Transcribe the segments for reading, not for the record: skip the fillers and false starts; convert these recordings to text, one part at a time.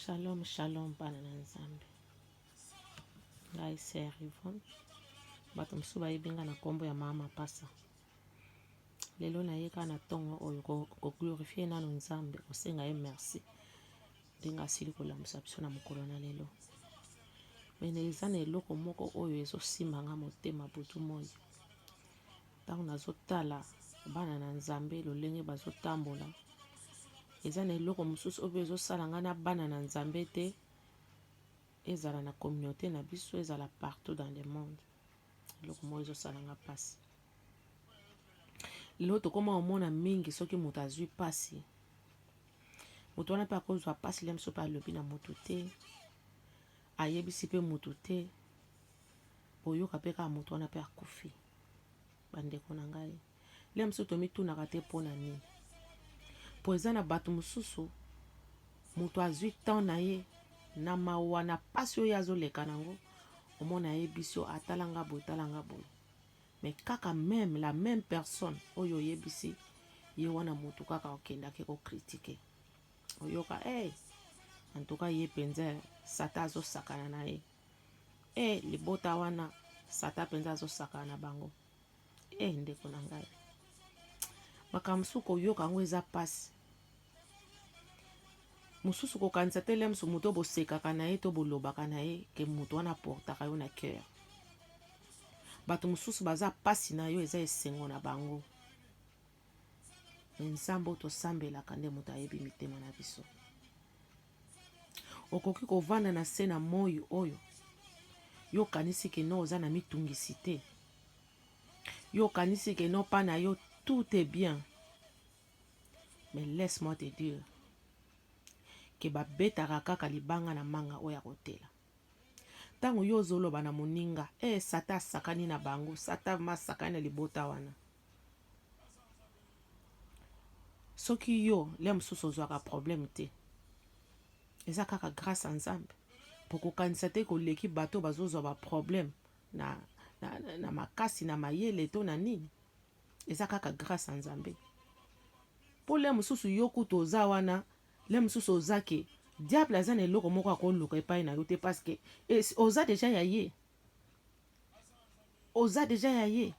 Shalom, shalom, bana na nzambe. Ngai Sœur Yvonne. Bato mosusu bayebinga na kombo ya mama pasa. Lelo nayeka na tongo oyo koglorifie nano nzambe, kosenga ye merci. Ndenge asili kolamusa biso na mokolo na lelo. Mene eza na eloko moko oyo ezosimanga motema butu moi. Ntango nazotala bana na nzambe lolenge bazotambola. Eza na eloko mosusu oyo ezosala nga na bana na nzambe te. Ezala na communauté na biso, ezala partout dans le monde. Eloko moko ezosala nga pasi. Lelo tokoma omona mingi soki moto azwi pasi. Moto wana pe akozwa pasi le mosusu mpe alobi na moto te. Ayebisi pe moto te. Oyoka pe kaka moto wana pe akufi. Bandeko na ngai. Le mosusu tomitunaka te mpo na nini. Po eza na bato mosusu moto azwi temps na ye na mawa na pasi oyo azoleka nango. Omona ayebisi yo atalanga boye, talanga boye. Mais kaka même la même personne oyo yebisi ye wana moto kaka okendaki ko critiquer. Oyoka en tout cas ye penza sata azo sakana na ye. Libota wana sata penza azo sakana na bango. Ndeko na ngai. Makambo suko yoka ngo eza pasi. Mususu ko kanisa te le musu moto bosekaka na ye to bolobaka na ye ke moto wana portaka yo na cœur. Bato mususu baza pasi na yo eza esengo na bango. Nzambe tosambelaka nde moto ayebi mitema na biso. Okoki kovanda na se na moi oyo. Yo kanisi ke no oza na mitungisi te. Yo kanisi ke no pa na yo tout est bien. Mais laisse-moi te dire ke babetaka kaka libanga na manga oya kotela. Tango yo zoloba na moninga, sata sakani na bango, sata masakani na libota wana. Soki yo, le mosusu ozwaka problème te. Eza kaka grâce à Nzambe. Poko kanisa te koleki bato bazozwa ba problème na makasi na mayele to na nini. Eza kaka grâce à Nzambe. Po le mosusu yo kutu oza wana, le mosusu ozake diable aza na eloko moko akoluka epai na yo te parce que oza déjà ya ye. Oza déjà ya ye.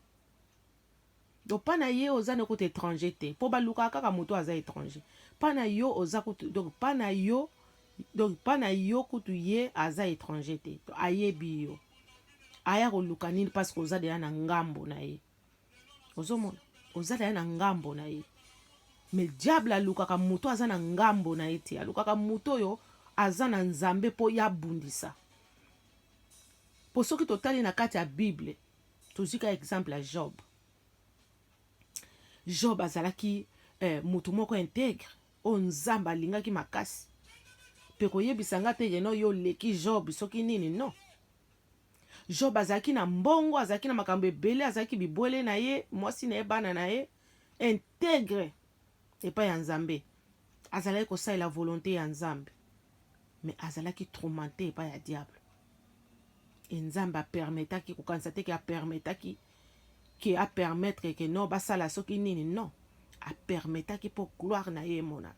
Donc pas na ye oza na kote étranger te. Po baluka kaka moto aza étranger. Pas na yo oza kutu, donc pas na yo kutu ye aza étranger te. Ayebi yo. Aya koluka nini parce que oza déjà na ngambo na ye. Ozomona, oza déjà na ngambo na ye. Mais diable alukaka moto aza na ngambo na ye te. Alukaka moto yo aza na Nzambe po ya bundisa. Po soki totali na kati ya Bible, tozika exemple ya Job. Job azalaki moto moko intègre, o Nzambe alingaki makasi. Pe koyebisa nga te yeno yo leki Job soki nini non. Job azalaki na mbongo, azalaki na makambo ebele, azalaki bibwele na ye, mwasi na ye bana na ye, intègre epai ya Nzambe. Azalaki kosalela volonté ya Nzambe. Mais azalaki tourmenté epai ya diable. Et Nzambe a permetaki kokanisa te ke a permetaki ke a permettre ke non basala soki nini non. A permetaki po gloire na ye mona.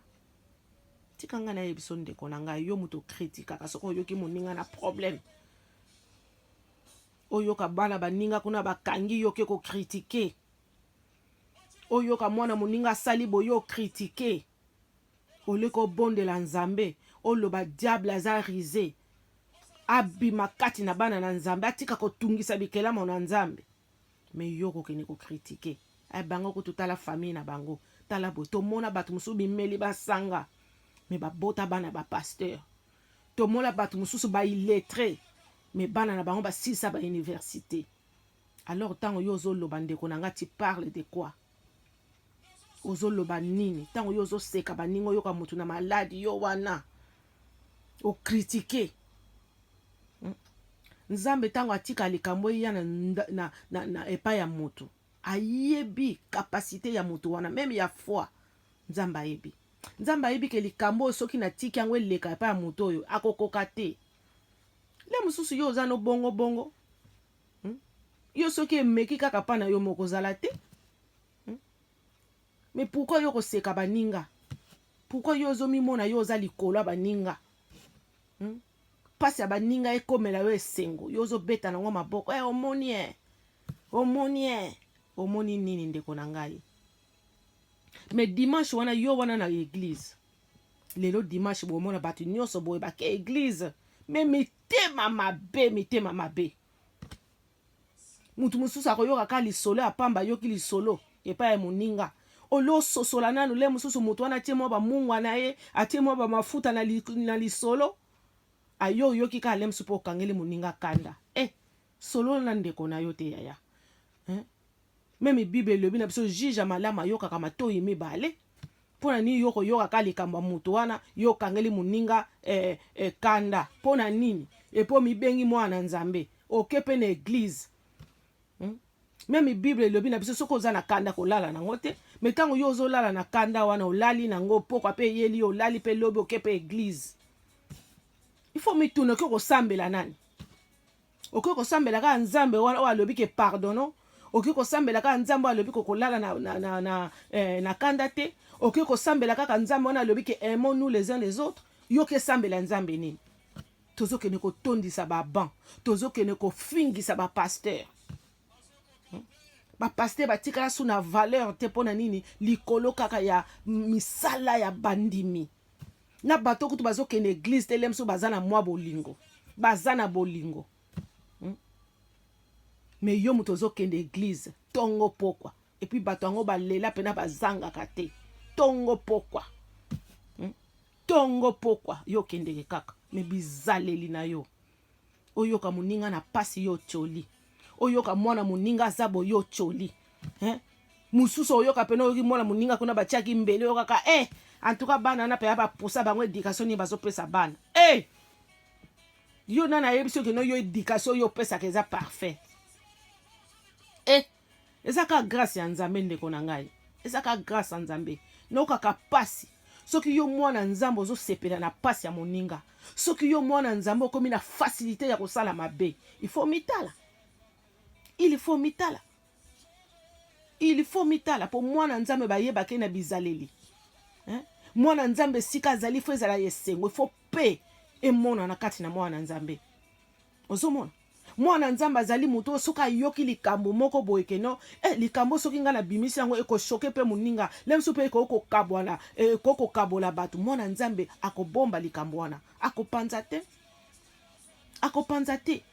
Tika nga na ye biso ndeko na nga yo muto kritikaka soko yoki moninga na problème. Oyoka bana baninga kuna bakangi yoke ko critiquer. Oyoka mwana moninga sali boyo critiquer. Oleko bondela Nzambe, oloba diable aza risé. Abima kati na bana na Nzambe, atika kotungisa bikelamo na Nzambe. Mais yoko kene ko critiquer. Bango ko tutala famille na bango. Tala bo tomona batu mususu bimeli basanga. Mais babota bana ba pasteur. Tomona batu mususu ba illettré. Mais bana na bango ba sisa ba université. Alors tango yo zoloba ndeko na nga tu parles de quoi? Ozoloba nini? Tango yo zo seka baningo yoka mutu na maladi yo wana. O critiquer. Nzambe tango atika likambo ya na epai ya mutu. Ayebi capacité ya mutu wana, même ya foi. Nzambe ayebi. Nzambe ayebi ke likambo soki na tiki yango eleka epai ya mutu oyo akokoka te. Le mususu yo oza no bongo bongo. Yo soki emeki kaka pa na yo moko zala te. Mais pourquoi yo koseka baninga? Pourquoi yo zo mimona yo oza likolo baninga? pasi ya baninga ekomela yo esengo yo ozobeta nango maboko omoni nini ndeko na ngai. Mais dimanche wana yo wana na église lelo dimanche bomona bato nyonso boye bake église me mitema mabe mutu mosusu akoyoka ka lisolo ya pamba yoki lisolo epai ya moninga olososola nanu le mosusu mutu wana atie mwa bamungwa na ye atie mwa bamafuta na lisolo yoki ka le mosusu mpo okangeli moninga kanda solo na ndeko na yo te yaya. Meme Bible elobi na biso juge malamu ayokaka matoyi mibale mpona nini yo koyoka ka likambo ya mutu wana yo okangeli moninga kanda mpona nini epo mibengi mwana nzambe oke mpe na église. Meme Bible elobi na biso soki oza na kanda kolala nango te me ntango yo ozolala na kanda wana olali nango pokwa mpe eyeli olali mpe lobi oke mpe église. Ifo mituna oke kosambela nani? Oke kosambela ka nzambe wana oyo alobi ke pardono? Oke kosambela ka nzambe alobi kokolala na kanda te? Oke kosambela kaka nzambe wana alobi ke aimons nous les uns les autres? Yo ke sambela nzambe nini? Tozokende kotondisa baban, tozokende kofingisa bapasteur. Bapasteur batikala su na valeur te mpona nini likolo kaka ya misala ya bandimi. Na bato kutu bazokende église te lemso baza na mwa bolingo, baza na bolingo. Me yo mutu ozokende église tongo pokwa epuis bato yango balela pena bazangaka te tongo pokwa. Tongo pokwa yo kendeke kaka me bizaleli na yo oyoka moninga na pasi yo tsholi oyoka mwana moninga zabo yo tsholi mususu oyoka pena oyoki mwana moninga kuna batiaki mbele oyokaka en tout cas bana na peya bapusa bango éducation nini bazopesa bana yo nana yebi soki no yo éducation yo opesaka eza parfait. Eza ka grâce ya nzambe ndeko na ngai, eza ka grâce ya nzambe naokaka pasi soki yo mwana nzambe ozosepela na pasi ya moninga, soki yo mwana nzambe okomi na facilité ya kosala mabe, il faut mitala po mwana nzambe bayebake na bizaleli. Mwana nzambe sika azali fo ezala yesengo, il faut pe emona na kati na mwana nzambe. Ozomona mwana nzambe azali muto soki ayoki likambo moko boye keno likambo soki nga na bimisi yango ekoshoke mpe moninga lemso mpe ekokokabola bato, mwana nzambe akobomba likambo wana akopanza te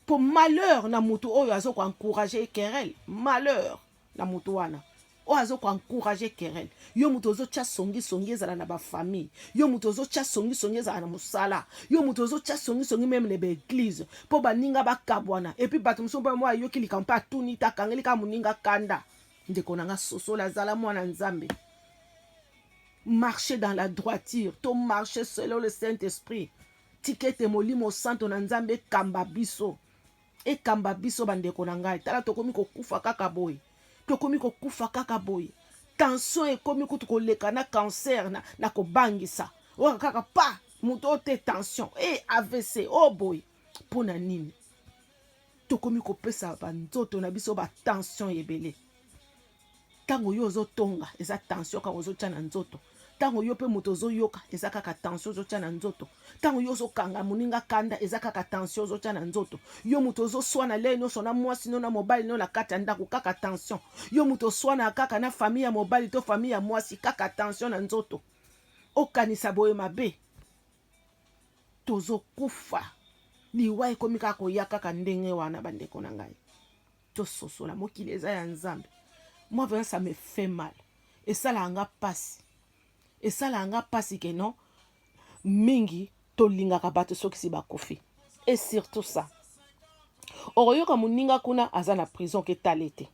po malheur na mutu oyo azokoencourage querelle. Malheur na mutu wana oyo azokoencourage querelle. Yo mutu ozotya songi ezala na bafamille, yo mutu ozotya songi ezala na mosala, yo mutu ozotya songi meme na baeglise mpo baninga bakabwana epuis bato mosusu mpe mwa ayoki likambo mpe atuni te akangeli ka moninga kanda. Ndeko na nga sosola azala mwana nzambe. Marcher dans la droiture, to marcher selon le Saint-Esprit. Tikete molimo santo na nzambe ekamba biso bandeko na ngai. Tala tokomi kokufa kaka boye. Tension ekomi kutu koleka na cancer na kobangisa. Oka kaka pa muto te tension AVC boy. Pona nini? Tokomi kopesa banzoto na biso ba tension ebele. Tango yo ozotonga eza tension ka ozotya na nzoto. Tango yo pe muto ozoyoka eza kaka tension ozotya na nzoto. Tango yo ozokanga moninga kanda eza kaka tension ozotya na nzoto. Yo muto ozoswana le nyonso na mwasi no na mobali no na kati ya ndako kaka tension. Yo muto oswana kaka na famille ya mobali to famille ya mwasi kaka tension na nzoto. Okanisa boye mabe. Tozokufa. Liwa ekomi kaka koya kaka ndenge wana bandeko na ngai. Tososola mokili eza ya nzambe. Moi vraiment ça me fait mal. Et ça la anga passe. Et ça la anga passe que non mingi tolingaka bato soki si bakofi. Et surtout ça. Oyoka muninga kuna aza na prison ke talete.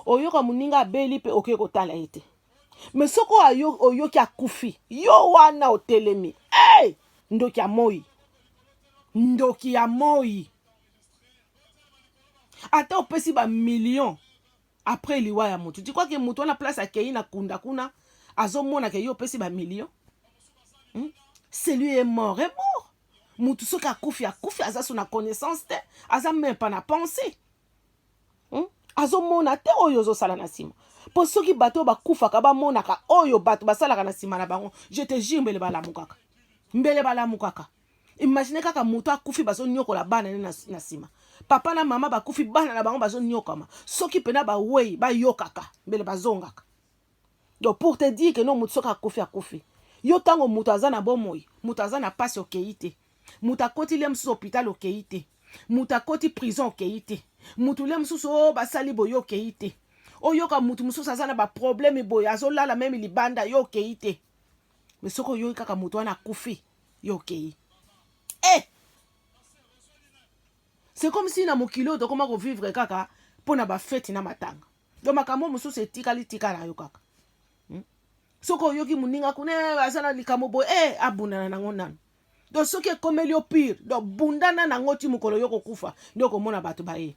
Oyoka muninga beli pe oke ko tala ete. Mais soko oyoki akufi. Yo wana otelemi. Ndoki ya moi. Ata opesi ba million après liwa ya mutu. Tu crois que mutu na place akei na kunda kuna azomona ke yo opesi ba million? Celui est mort. Mutu soki akufi aza sur na connaissance te, aza même pas na pensée. Azomona te oyo ozosala na sima. Po soki bato bakufaka bamonaka oyo bato basalaka na sima na bango, je te jure mbele balamukaka. mbele balamu kaka. Imagine kaka mutu akufi bazo nyokola bana na sima. Papa na mama bakufi bana na bango bazo nyokama. Soki pena ba wei ba yokaka mbele bazongaka. Donc pour te dire que non mutu soka akufi. Yo tango mutu aza na bomoi, mutu aza na pasi okeite. Mutu akoti lem su hôpital okeite. Mutu akoti prison okeite. Mutu lem su so basali boyo okeite. Oyoka mutu mususu aza na ba problème boyo azolala même libanda yo okeite. Mais soko yo kaka mutu wana akufi yo okei. C'est comme si na mokilo to koma ko vivre kaka pona ba fête na matanga. Do makambo mususu etikali tikala yo kaka. Soko yoki muninga kune azana likamo boy abundana nango nanu. Do soki ekomeli yo pire do bundana nango ti mukolo yoko kufa ndoko mona bato bae.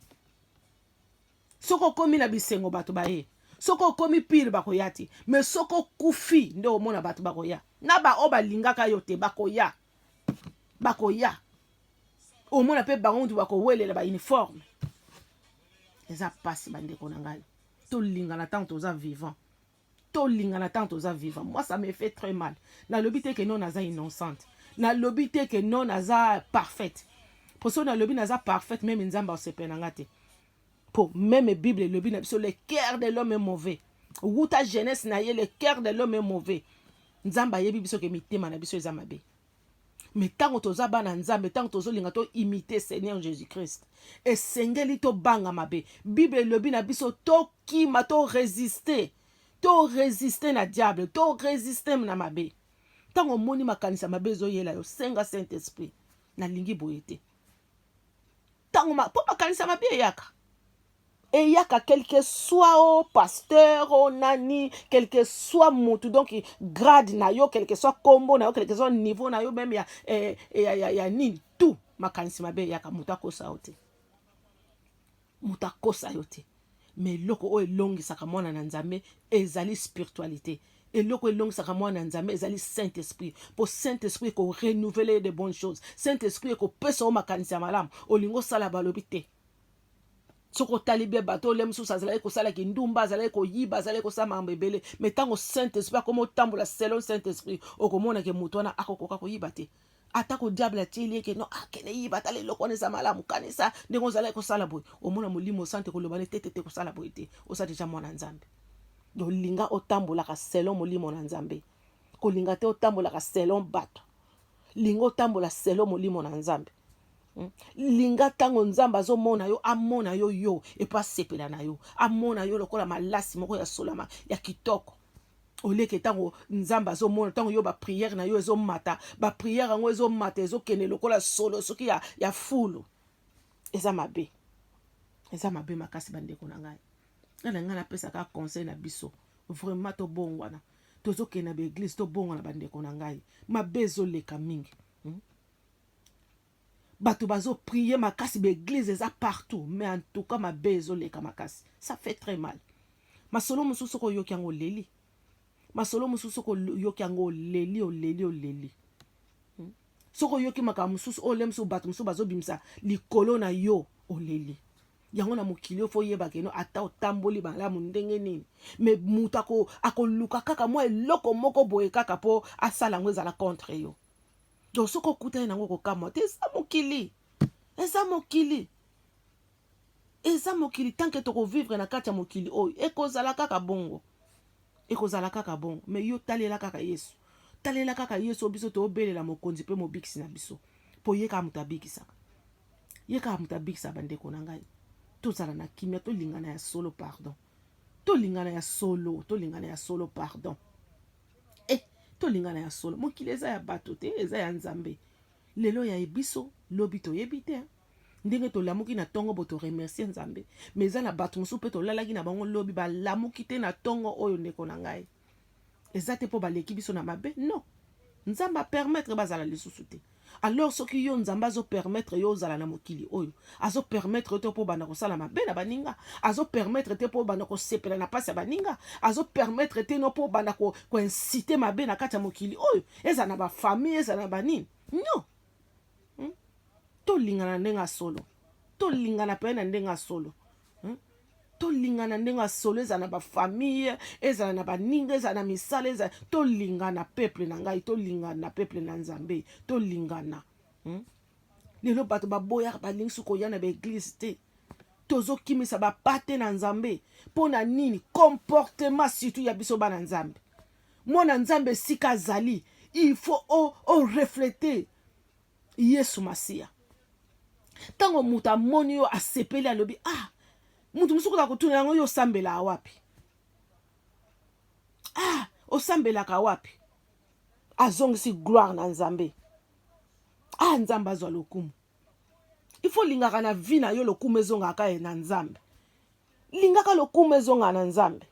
Soko komi na bisengo bato bae. Soko komi pire bakoyati. Mais soko kufi ndo mona bato bakoya. Na ba oba lingaka yote bakoya. Bakoya. Au moins, on baron du bako wele ba uniforme. Eza passe bande konangali. To lingana tant aux vivants. To lingana tant aux vivants. Moi ça me fait très mal. Na lobité que non naza innocente. Na lobité que non naza parfaite. Pour ça na lobi naza parfaite même nzamba se penangate. Pour même Bible lobi na biso le cœur de l'homme est mauvais. Ou ta jeunesse na ye le cœur de l'homme est mauvais. Nzamba yebi biso ke mitema na biso eza mabe. Mais tant que toza bana nzambe tant que tozo linga to imiter Seigneur Jésus-Christ et sengeli to banga mabe Bible lobi na biso to kima to résister na diable to résister na mabe tant que moni makanisa mabe zo yela yo senga Saint-Esprit na lingi boyete tant que po makanisa mabe yaka et yaka quel que soit au pasteur au nani quel que soit mutu donc grade na yo quel que soit combo na yo quel que soit niveau na yo même ya nini tout makanisi mabe yaka mutakosa ote mutakosa yote mais loko o elongisaka mwana na nzambe ezali spiritualité et loko elongisaka mwana na nzambe ezali Saint-Esprit pour Saint-Esprit ko renouveler de bonnes choses Saint-Esprit ko pesa o makanisi ya malamu olingo sala balobi te soko talibé bato lem sous azala ko sala ki ndumba azala ko yiba azala ko sama mbebele mais tango Saint-Esprit comme tambola selon Saint-Esprit okomona ke mutwana akokoka ko yiba te atako diable atili ke no akene yiba tale lokone za malamu kanisa ndingo zala ko sala boy omona mulimo sante ko lobane tete ko sala boy te osa deja mwana nzambe do linga otambola ka selon mulimo na nzambe ko linga te otambola ka selon bato linga otambola selon mulimo na nzambe linga tango nzamba zo mona yo amona yo yo e pa sepela na yo amona yo lokola malasi moko ya solama ya kitoko oleke tango nzamba zo mona tango yo ba prière na yo ezo mata ba prière ngo ezo mata ezo kene lokola solo soki ya fulu eza mabe makasi bandeko na ngai na ngana pesa ka conseil na biso vraiment to bongwana tozo kena be église to bongwana bandeko na ngai mabe zo leka mingi bato bazo prier makasi be église eza partout mais en tout cas ma bezo leka makasi ça fait très mal masolo mususu ko yoki yango leli masolo mususu ko yoki yango leli soko yoki maka mususu o lemso bato mususu bazo bimsa likolo na yo oleli yango na mokili fo yeba keno ata otamboli balamu ndenge nini mais mutako akoluka kaka mo eloko moko boye kaka po asala ngo ezala contre yo donc soko kuta nango ko kama te eza mokili tant que toko vivre na kati ya mokili oyo ekozala kaka bongo mais yo talela kaka Yesu biso to obelela mokonzi pe mobikisi na biso po yeka mutabikisa bandeko na ngai tozala na kimia tolingana ya solo pardon tolingana ya solo pardon tolingana ya solo mokili eza ya bato te eza ya nzambe lelo ya ebiso lobi toyebi te ndenge tolamuki na tongo bo to remercier nzambe mais eza na bato mosusu mpe tolalaki na bango lobi balamuki te na tongo oyo ndeko na ngai eza te mpo baleki biso na mabe non nzambe apermettre bazala lisusu te alors soki yo nzambe azopermettre yo ozala na mokili oyo azopermettre te mpo banda kosala mabe na baninga azopermettre te mpo banda kosepela na pasi ya baninga azopermettre te no mpo banda koincite mabe na kati ya mokili oyo eza na bafamille eza na banini non tolingana ndenge ya solo tolingana mpe na ndenge ya solo tolingana ndenge solo ezala na bafamille ezala na baninga ezala na misala ezala tolingana peuple na ngai tolingana peuple na nzambe tolingana lelo bato baboyaka balingi suki koya na baeglise te tozokimisa bapate na nzambe mpo na nini comportement surtout ya biso bana nzambe mwana nzambe esika azali il faut o refléter yesu masiya ntango moto amoni yo asepeli alobi moto mosuku na kotuna yango yo osambela awapi osambelaka wapi azongisi gloire na nzambe nzambe azwa lokumu ifo lingaka na vi na yo lokumu ezongaka na nzambe lingaka lokumu ezonga na nzambe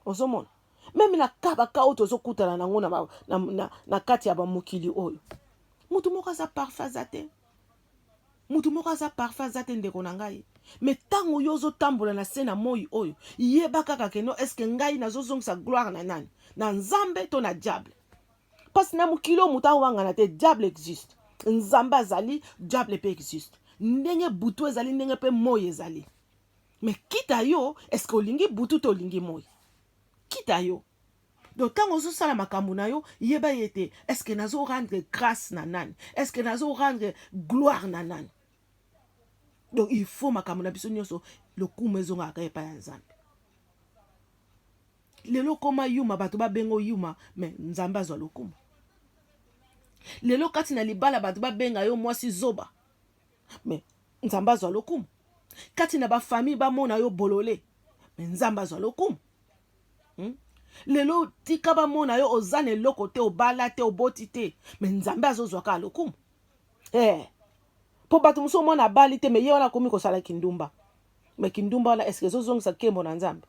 ozomona meme na kabaka oyo tozokutana nango na kati ya bamokili oyo mutu moko aza parfait aza te mutu moko aza parfait aza te ndeko na ngai me ntango yo ozotambola na se na moi oyo yeba kaka keno eske ngai nazozongisa gloire na nani na nzambe to na diable parce na mokili oyo mutu awangana te diable existe nzambe azali diable pe existe ndenge butu ezali ndenge pe moi ezali me kita yo eske olingi butu to olingi moi kita yo donc ntango ozosala makambo na yo yeba ye te eske nazo rendre grâce na nani eske nazo rendre gloire na nani donc il faut makambo na biso nyonso lokumu ezongaka epai ya nzambe lelo koma yuma bato babengo yuma me nzambe azwa lokumu lelo kati na libala bato babenga yo mwasi zoba me nzambe azwa lokumu kati na bafamille bamona yo bolole me nzambe azwa lokumu lelo tika bamona yo oza na eloko te obala te oboti te me nzambe azozwaka lokumu po bato mosusu omona abali te me ye wana akomi kosala kindumba me kindumba wana eske ezozongisa nkembo na nzambe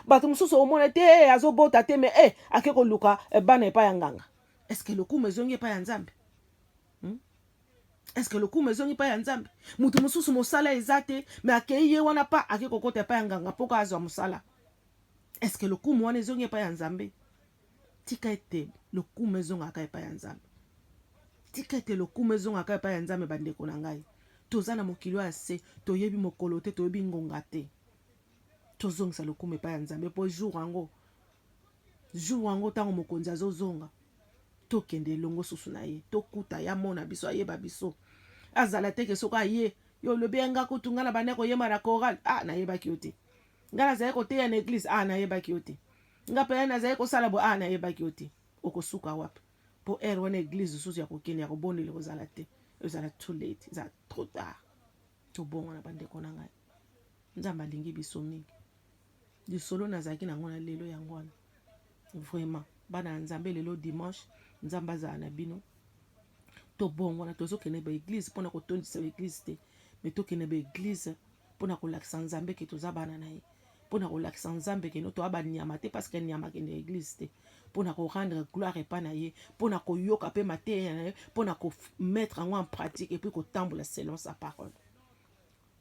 bato mosusu omona te azobota te me ake koluka bana epai ya nganga eske lokumu ezongi epai ya nzambe eske lokumu ezongi epai ya nzambe mutu mosusu mosala eza te me akei ye wana pa ake kokota epai ya nganga mpo azwa mosala eske lokumu wana ezongi epai ya nzambe tika ete lokumu ezongaka epai ya nzambe tika ete lokumu ezongaka epai ya nzambe bandeko na ngai toza na mokili ya se toyebi mokolo te toyebi ngonga te tozongisa lokumu epai ya nzambe po jour yango ntango mokonzi azozonga tokende elongo susu na ye tokuta ya mona biso ayeba biso azala teke soki aye yo lobi yanga kutu nga na bande koyemba na choral nayebaki yo te nga nazali koteya na eglise nayebaki yo te nga mpe nazali kosala bo nayebaki yo te okosuka wapi po ere wana eglise susu ya kokende ya kobondela kozala te ezala too late ezala trop tard tobongo na bandeko na ngai nzambe alingi biso mingi lisolo nazalaki nango na lelo yango wana vraiment bana ya nzambe lelo dimanche nzambe azala na bino tobongo na tozokende baeglise mpona kotondisa baeglise te me tokende baeglise mpona kolakisa nzambe ke toza bana na ye mpona kolakisa nzambe keno toya banyama te parceke nyama kende eglise te mpona korendre gloire epai na ye mpona koyoka mpe mateya na ye mpona komettre yango en pratique epuis kotambola selon sa parole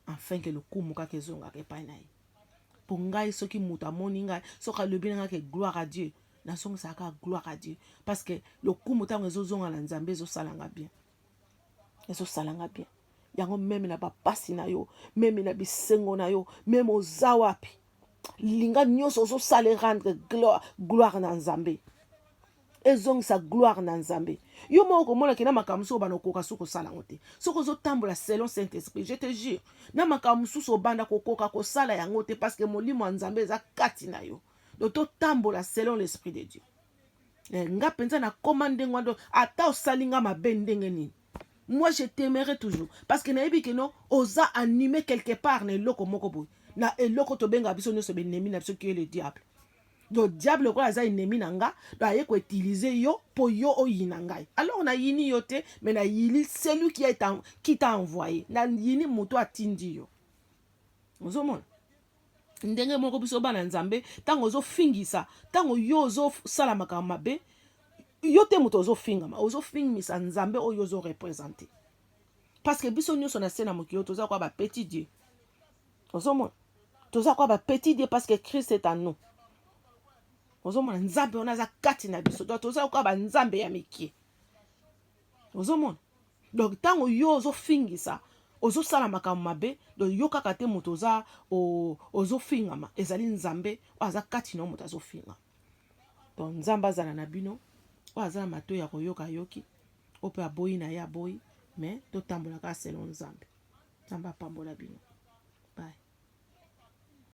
afin ke lokumu kaka ezongaka epai na ye mpo ngai soki moto amoni ngai soki alobi na ngai ke gloire à dieu nazongisaka gloire à dieu parce que lokumu ntango ezozonga na nzambe ezosalanga bien yango meme na bapasi na yo meme na bisengo na yo meme oza wapi linga nyonso ozosala rendre gloire na nzambe ezongisa gloire na nzambe yo moko komona ke na makambo mosusu obanda okoka soki kosala yango te soki ozotambola selon saint esprit je te jure na makambo mosusu obanda kokoka kosala yango te parce que molimo ya nzambe eza kati na yo donc totambola selon l'esprit de dieu nga mpenza nakoma ndenge wana ata osali nga mabe ndenge nini moi je t'aimerai toujours parce que nayebi ke no oza animé quelque part na eloko moko boye na eloko tobenga biso nyonso benemi na biso ki le diable donc diable okola aza ennemi na nga donc aye koutilize yo po yo oyina ngai alors na yini yo te mais na yini celui qui t'a envoyé na yini moto atindi yo ozomona ndenge moko biso bana nzambe ntango ozofingisa ntango yo ozosala makambo mabe yo te moto ozofingama ozofingisa nzambe oyo ozorepresente parce que biso nyonso na se na mokili toza kwa bapetit dieu ozomona toza kwa bapetit dieu parce que Christ est en nous ozomona nzambe wana aza kati na biso donc toza kwa banzambe ya mikie ozomona donc ntango yo ozofingisa ozosala makambo mabe donc yo kaka te moto ozofingama ezali nzambe oyo aza kati na moto azofinga donc nzambe azala na bino oyo aza na matoi ya koyoka yoki oyo mpe aboyi na ye aboyi mais totambola kaka selon nzambe nzambe apambola bino bye.